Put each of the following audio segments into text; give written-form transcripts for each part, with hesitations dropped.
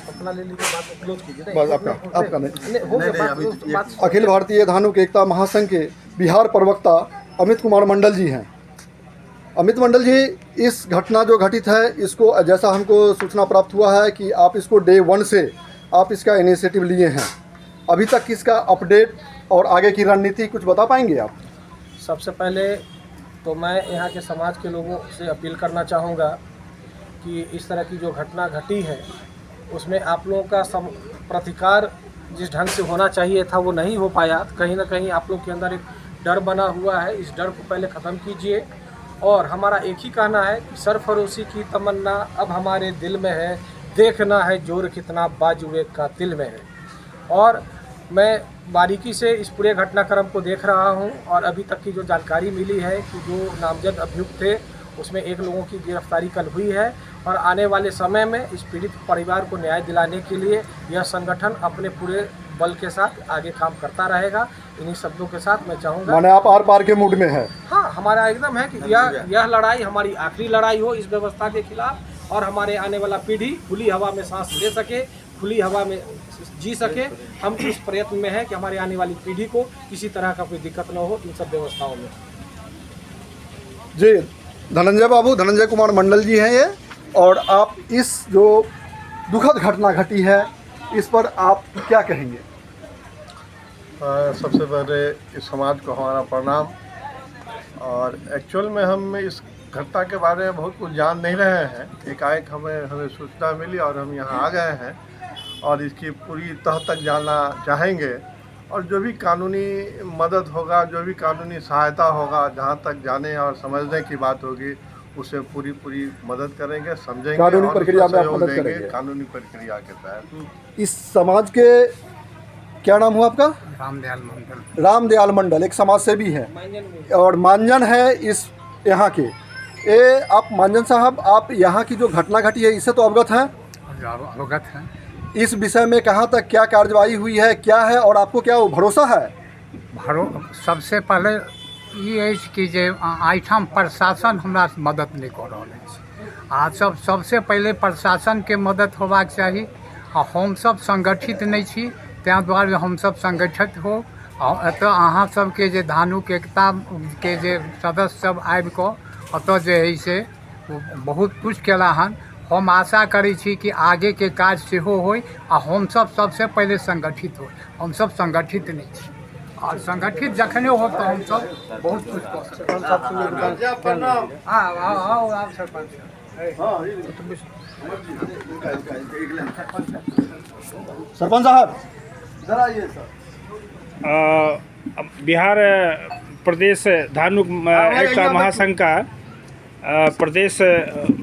अपना ले लीजिए, बात को क्लोज कीजिए। बस आपका नहीं। हो गया बात। अखिल भारतीय धानुक एकता महासंघ के बिहार प्रवक्ता अमित कुमार मंडल जी हैं। अमित मंडल जी, इस घटना जो घटित है इसको जैसा हमको सूचना प्राप्त हुआ है कि आप इसको डे 1 से आप इसका इनिशिएटिव लिए हैं, अभी तक इसका अपडेट और आगे की रणनीति कुछ बता पाएंगे आप? सबसे पहले तो मैं यहाँ के समाज के लोगों से अपील करना चाहूँगा कि इस तरह की जो घटना घटी है उसमें आप लोगों का प्रतिकार जिस ढंग से होना चाहिए था वो नहीं हो पाया। कहीं ना कहीं आप लोग के अंदर एक डर बना हुआ है, इस डर को पहले ख़त्म कीजिए। और हमारा एक ही कहना है कि सरफरोशी की तमन्ना अब हमारे दिल में है, देखना है जोर कितना बाजुए का दिल में है। और मैं बारीकी से इस पूरे घटनाक्रम को देख रहा हूं और अभी तक की जो जानकारी मिली है कि जो नामजद अभियुक्त थे उसमें एक लोगों की गिरफ्तारी कल हुई है और आने वाले समय में इस पीड़ित परिवार को न्याय दिलाने के लिए यह संगठन अपने पूरे बल के साथ आगे काम करता रहेगा। इन्हीं शब्दों के साथ मैं चाहूँगा। माने आप आर पार के मूड में है? हाँ, हमारा एकदम है कि यह लड़ाई हमारी आखिरी लड़ाई हो इस व्यवस्था के खिलाफ और हमारे आने वाला पीढ़ी खुली हवा में सांस ले सके, खुली हवा में जी सके। हम इस प्रयत्न में हैं कि हमारे आने वाली पीढ़ी को किसी तरह का कोई दिक्कत न हो इन सब व्यवस्थाओं में। जी, धनंजय कुमार मंडल जी हैं ये। और आप इस जो दुखद घटना घटी है इस पर आप क्या कहेंगे? सबसे पहले इस समाज को हमारा प्रणाम। और एक्चुअल में हम इस घटना के बारे में बहुत कुछ जान नहीं रहे हैं, एकाएक हमें सूचना मिली और हम यहाँ आ गए हैं और इसकी पूरी तह तक जानना चाहेंगे। और जो भी कानूनी मदद होगा, जो भी कानूनी सहायता होगा, जहाँ तक जाने और समझने की बात होगी उसे पूरी मदद करेंगे, समझेंगे, कानूनी प्रक्रिया में आप मदद देंगे करेंगे कानूनी प्रक्रिया के तहत। इस समाज के क्या नाम हुआ आपका? रामदयाल मंडल एक समाज सेवी है और मांजन है इस यहाँ के। आप मांजन साहब, आप यहाँ की जो घटना घटी है इससे तो अवगत हैं? अवगत हैं। इस विषय में कहाँ तक क्या कार्रवाई हुई है, क्या है और आपको क्या भरोसा है? सबसे पहले ये कि जे एहिठाम प्रशासन हमरा मदद नहीं कर रहा है। सबसे पहले प्रशासन के मदद होबाक चाही। हम सब संगठित नहीं छी, तैं दुआरे हम सब संगठित हो। एतऽ अहाँ सबके जे धानुक एकता के जे सदस्य सब आबि कऽ एतऽ जे है से बहुत कुछ केला हन। हम आशा करै छी कि आगे के काज सेहो होय आ हम सब सबसे पहले संगठित हो। हम सब संगठित नहीं छी और संगठित जखने हो तो हम सब बहुत कुछ कर सकते हैं। हाँ सरपंच सरपंच साहब इधर आइए सर। बिहार प्रदेश धानुक एकता महासंघ का प्रदेश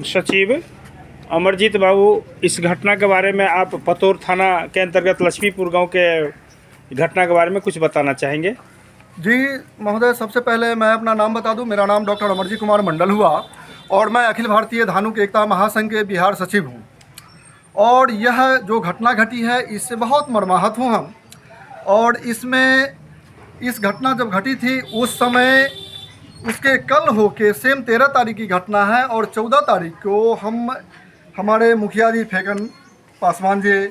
सचिव अमरजीत बाबू, इस घटना के बारे में आप पतोर थाना के अंतर्गत लक्ष्मीपुर गांव के घटना के बारे में कुछ बताना चाहेंगे? जी महोदय, सबसे पहले मैं अपना नाम बता दूं। मेरा नाम डॉक्टर अमरजीत कुमार मंडल हुआ और मैं अखिल भारतीय धानुक एकता महासंघ के बिहार सचिव हूं। और यह जो घटना घटी है इससे बहुत मर्माहत हूं हम। और इसमें इस घटना जब घटी थी उस समय उसके कल हो के सेम 13 तारीख की घटना है और 14 तारीख को हमारे मुखिया जी फेकन पासवान जी,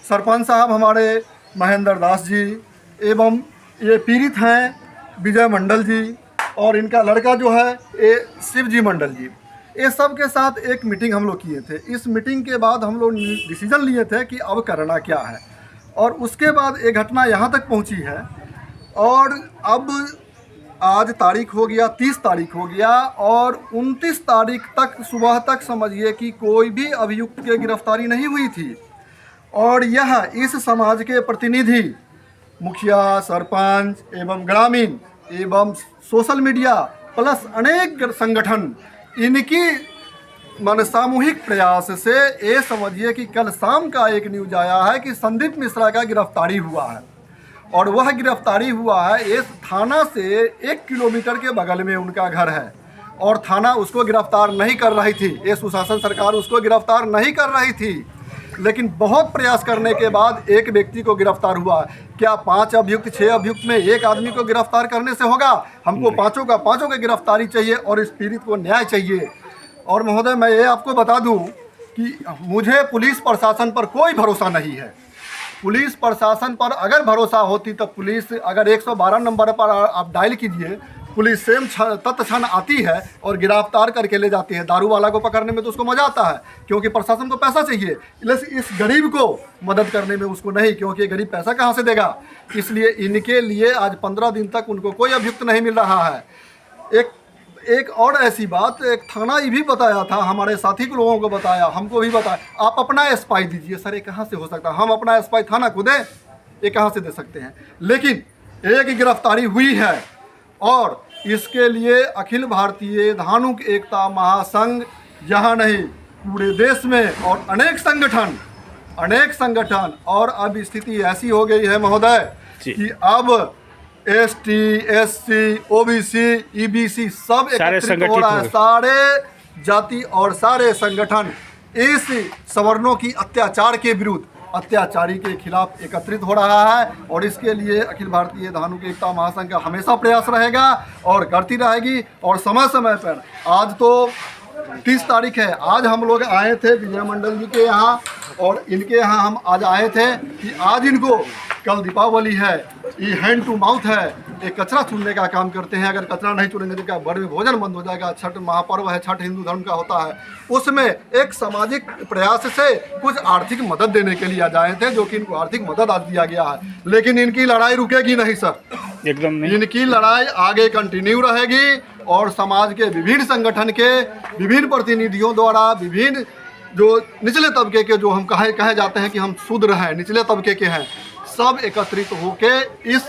सरपंच साहब हमारे महेंद्र दास जी एवं ये पीड़ित हैं विजय मंडल जी और इनका लड़का जो है ये शिव जी मंडल जी, ये सब के साथ एक मीटिंग हम लोग किए थे। इस मीटिंग के बाद हम लोग डिसीजन लिए थे कि अब करना क्या है। और उसके बाद ये घटना यहाँ तक पहुँची है और अब आज तारीख हो गया 30 तारीख हो गया और 29 तारीख तक सुबह तक समझिए कि कोई भी अभियुक्त की गिरफ्तारी नहीं हुई थी। और यह इस समाज के प्रतिनिधि मुखिया, सरपंच एवं ग्रामीण एवं सोशल मीडिया प्लस अनेक संगठन इनकी सामूहिक प्रयास से ये समझिए कि कल शाम का एक न्यूज आया है कि संदीप मिश्रा का गिरफ्तारी हुआ है। और वह गिरफ्तारी हुआ है इस थाना से 1 किलोमीटर के बगल में उनका घर है और थाना उसको गिरफ्तार नहीं कर रही थी। ये सुशासन सरकार उसको गिरफ्तार नहीं कर रही थी, लेकिन बहुत प्रयास करने के बाद एक व्यक्ति को गिरफ्तार हुआ। क्या 5 अभियुक्त 6 अभियुक्त में एक आदमी को गिरफ्तार करने से होगा? हमको पाँचों की गिरफ्तारी चाहिए और इस पीड़ित को न्याय चाहिए। और महोदय मैं ये आपको बता दूं कि मुझे पुलिस प्रशासन पर कोई भरोसा नहीं है। पुलिस प्रशासन पर अगर भरोसा होती तो पुलिस अगर 112 नंबर पर आप डायल कीजिए, पुलिस सेम तत्क्षण आती है और गिरफ्तार करके ले जाती है। दारू वाला को पकड़ने में तो उसको मज़ा आता है क्योंकि प्रशासन को पैसा चाहिए, लेकिन इस गरीब को मदद करने में उसको नहीं, क्योंकि गरीब पैसा कहाँ से देगा। इसलिए इनके लिए आज 15 दिन तक उनको कोई अभियुक्त नहीं मिल रहा है। एक और ऐसी बात, एक थाना ये भी बताया था, हमारे साथी के लोगों को बताया, हमको भी बताया, आप अपना एसपाई दीजिए। सर ये कहाँ से हो सकता है, हम अपना एसपाई थाना को दें, ये कहाँ से दे सकते हैं। लेकिन एक गिरफ्तारी हुई है और इसके लिए अखिल भारतीय धानुक एकता महासंघ यहाँ नहीं पूरे देश में और अनेक संगठन और अब स्थिति ऐसी हो गई है महोदय कि अब ST, SC, OBC, EBC सब एकत्रित हो रहा है। सारे जाति और सारे संगठन इस सवर्णों की अत्याचार के विरुद्ध, अत्याचारी के खिलाफ एकत्रित हो रहा है और इसके लिए अखिल भारतीय धानुक एकता महासंघ का हमेशा प्रयास रहेगा और करती रहेगी। और समय समय पर, आज तो 30 तारीख है, आज हम लोग आए थे विजय मंडल जी के यहाँ और इनके यहाँ हम आज आए थे कि आज इनको, कल दीपावली है, ये हैंड टू माउथ है, ये कचरा चुनने का काम करते हैं। अगर कचरा नहीं चुनेंगे तो क्या घर में भोजन बंद हो जाएगा। छठ महापर्व है, छठ हिंदू धर्म का होता है, उसमें एक सामाजिक प्रयास से कुछ आर्थिक मदद देने के लिए आ जाए थे, जो कि इनको आर्थिक मदद आज दिया गया है। लेकिन इनकी लड़ाई रुकेगी नहीं सर, एकदम नहीं। इनकी लड़ाई आगे कंटिन्यू रहेगी और समाज के विभिन्न संगठन के विभिन्न प्रतिनिधियों द्वारा, विभिन्न जो निचले तबके के, जो हम कहे जाते हैं कि हम शूद्र हैं, निचले तबके के हैं, सब एकत्रित होके इस